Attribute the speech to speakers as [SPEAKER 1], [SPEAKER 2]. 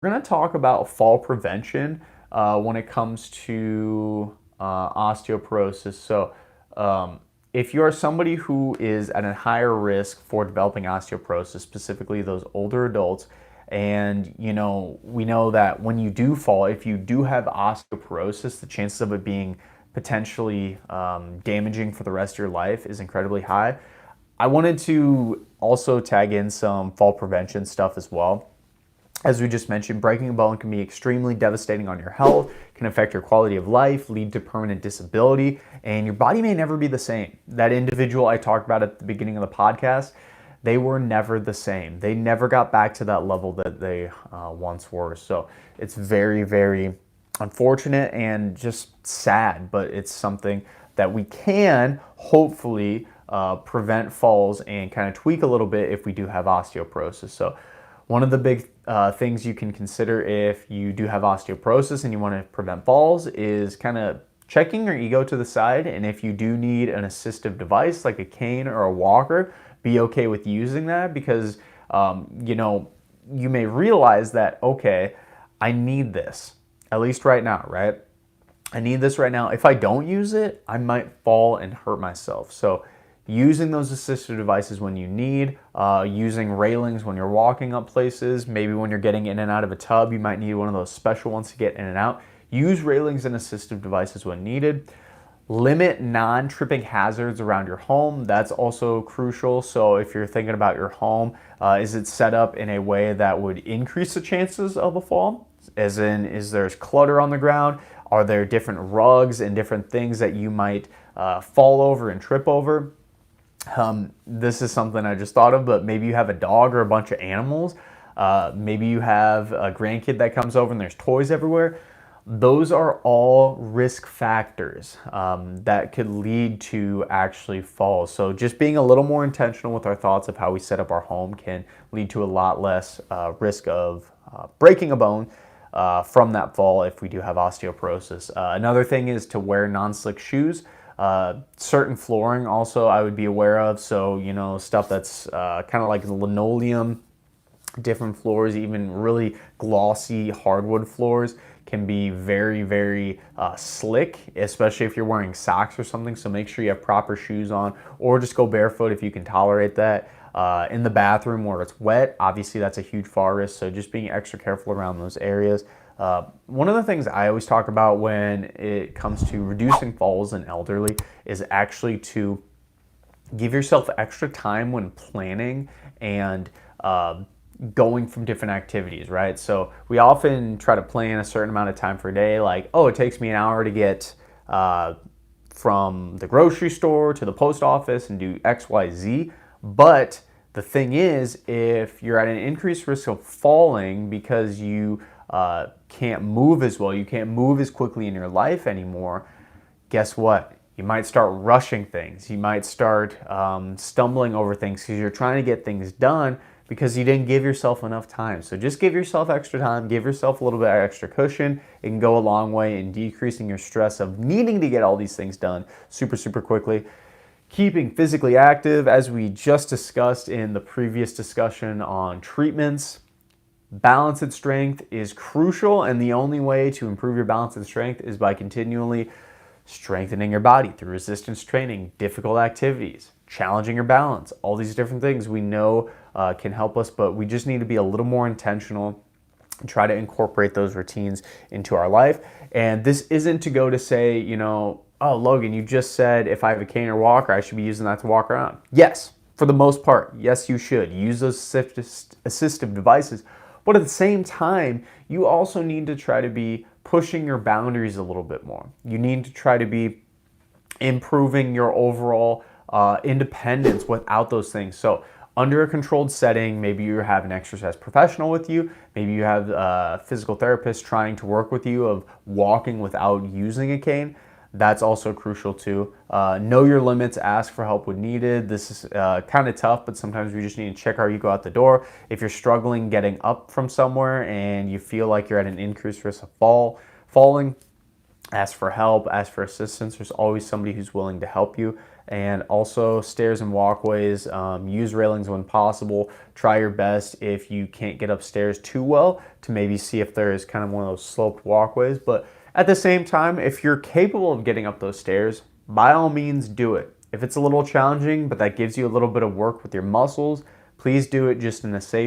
[SPEAKER 1] We're going to talk about fall prevention when it comes to osteoporosis. Um, if you are somebody who is at a higher risk for developing osteoporosis, specifically those older adults, and we know that when you do fall, if you do have osteoporosis, the chances of it being potentially damaging for the rest of your life is incredibly high. I wanted to also tag in some fall prevention stuff as well. As we just mentioned, breaking a bone can be extremely devastating on your health, can affect your quality of life, lead to permanent disability, and your body may never be the same. That individual I talked about at the beginning of the podcast, they were never the same. They never got back to that level that they once were. So it's very, very unfortunate and just sad, but it's something that we can hopefully prevent falls and kind of tweak a little bit if we do have osteoporosis. So one of the big things you can consider if you do have osteoporosis and you want to prevent falls is kind of checking your ego to the side. And if you do need an assistive device like a cane or a walker, be okay with using that because, you may realize that, okay, I need this, at least right now, right? I need this right now. If I don't use it, I might fall and hurt myself. So using those assistive devices when you need, using railings when you're walking up places, maybe when you're getting in and out of a tub, you might need one of those special ones to get in and out. Use railings and assistive devices when needed. Limit non-tripping hazards around your home. That's also crucial. So if you're thinking about your home, is it set up in a way that would increase the chances of a fall? As in, is there clutter on the ground? Are there different rugs and different things that you might fall over and trip over? This is something I just thought of, but maybe you have a dog or a bunch of animals. Maybe you have a grandkid that comes over and there's toys everywhere. Those are all risk factors that could lead to actually falls. So just being a little more intentional with our thoughts of how we set up our home can lead to a lot less risk of breaking a bone from that fall if we do have osteoporosis. Another thing is to wear non-slick shoes. Certain flooring also I would be aware of. So, stuff that's kind of like linoleum, different floors, even really glossy hardwood floors can be very, very slick, especially if you're wearing socks or something. So make sure you have proper shoes on, or just go barefoot if you can tolerate that. In the bathroom where it's wet, obviously that's a huge fall risk. So just being extra careful around those areas. One of the things I always talk about when it comes to reducing falls in elderly is actually to give yourself extra time when planning and going from different activities, right? So we often try to plan a certain amount of time per day, like, oh, it takes me an hour to get from the grocery store to the post office and do X, Y, Z. But the thing is, if you're at an increased risk of falling because you can't move as well, you can't move as quickly in your life anymore, guess what? You might start rushing things. You might start stumbling over things because you're trying to get things done because you didn't give yourself enough time. So just give yourself extra time, give yourself a little bit of extra cushion. It can go a long way in decreasing your stress of needing to get all these things done super, super quickly. Keeping physically active, as we just discussed in the previous discussion on treatments. Balance and strength is crucial, and the only way to improve your balance and strength is by continually strengthening your body through resistance training, difficult activities, challenging your balance. All these different things we know can help us, but we just need to be a little more intentional and try to incorporate those routines into our life. And this isn't to go to say, oh, Logan, you just said if I have a cane or walker, I should be using that to walk around. Yes, for the most part, yes, you should. Use those assistive devices. But at the same time, you also need to try to be pushing your boundaries a little bit more. You need to try to be improving your overall independence without those things. So under a controlled setting, maybe you have an exercise professional with you, maybe you have a physical therapist trying to work with you of walking without using a cane. That's also crucial too. Know your limits, ask for help when needed. This is kind of tough, but sometimes we just need to check our ego out the door. If you're struggling getting up from somewhere and you feel like you're at an increased risk of falling, ask for help, ask for assistance. There's always somebody who's willing to help you. And also stairs and walkways, use railings when possible. Try your best if you can't get upstairs too well to maybe see if there is kind of one of those sloped walkways. But at the same time, if you're capable of getting up those stairs, by all means do it. If it's a little challenging, but that gives you a little bit of work with your muscles, please do it just in a safe